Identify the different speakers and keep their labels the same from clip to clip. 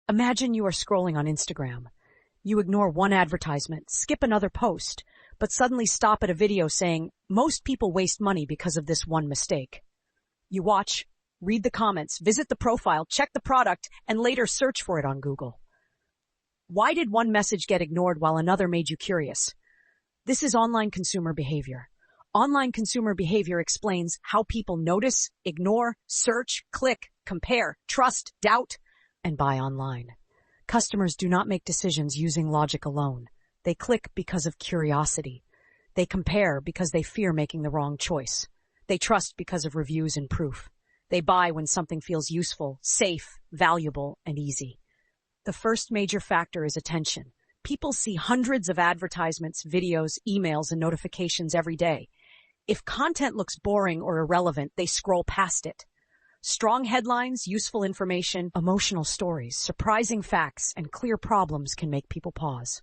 Speaker 1: Imagine you are scrolling on Instagram. You ignore one advertisement, skip another post, but suddenly stop at a video saying, most people waste money because of this one mistake. You watch, read the comments, visit the profile, check the product, and later search for it on Google. Why did one message get ignored while another made you curious? This is online consumer behavior. Online consumer behavior explains how people notice, ignore, search, click, compare, trust, doubt, and buy online. Customers do not make decisions using logic alone. They click because of curiosity. They compare because they fear making the wrong choice. They trust because of reviews and proof. They buy when something feels useful, safe, valuable, and easy. The first major factor is attention. People see hundreds of advertisements, videos, emails, and notifications every day. If content looks boring or irrelevant, they scroll past it. Strong headlines, useful information, emotional stories, surprising facts, and clear problems can make people pause.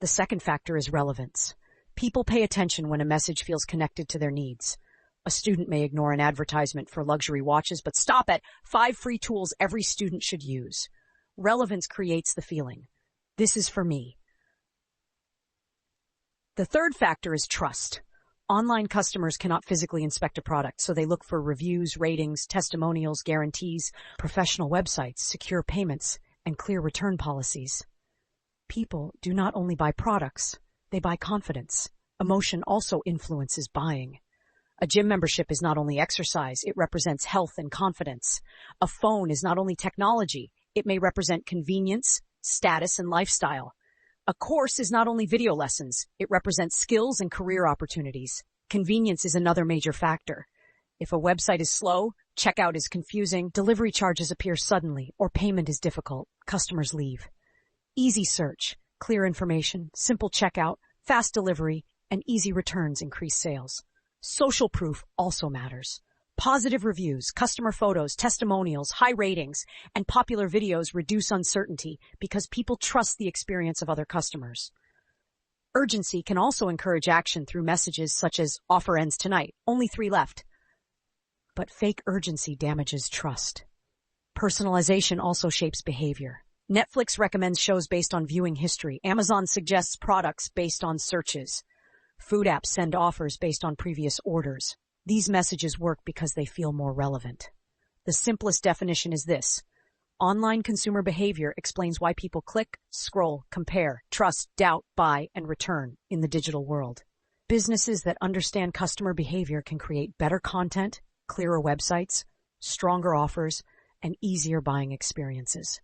Speaker 1: The second factor is relevance. People pay attention when a message feels connected to their needs. A student may ignore an advertisement for luxury watches, but stop at 5 free tools every student should use. Relevance creates the feeling. This is for me. The third factor is trust. Online customers cannot physically inspect a product, so they look for reviews, ratings, testimonials, guarantees, professional websites, secure payments, and clear return policies. People do not only buy products, they buy confidence. Emotion also influences buying. A gym membership is not only exercise, it represents health and confidence. A phone is not only technology, it may represent convenience, status, and lifestyle. A course is not only video lessons, it represents skills and career opportunities. Convenience is another major factor. If a website is slow, checkout is confusing, delivery charges appear suddenly, or payment is difficult, customers leave. Easy search, clear information, simple checkout, fast delivery, and easy returns increase sales. Social proof also matters. Positive reviews, customer photos, testimonials, high ratings, and popular videos reduce uncertainty because people trust the experience of other customers. Urgency can also encourage action through messages such as offer ends tonight, only 3 left. But fake urgency damages trust. Personalization also shapes behavior. Netflix recommends shows based on viewing history. Amazon suggests products based on searches. Food apps send offers based on previous orders. These messages work because they feel more relevant. The simplest definition is this. Online consumer behavior explains why people click, scroll, compare, trust, doubt, buy, and return in the digital world. Businesses that understand customer behavior can create better content, clearer websites, stronger offers, and easier buying experiences.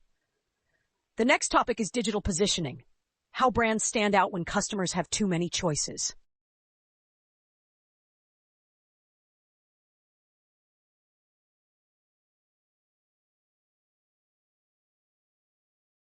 Speaker 1: The next topic is digital positioning. How brands stand out when customers have too many choices.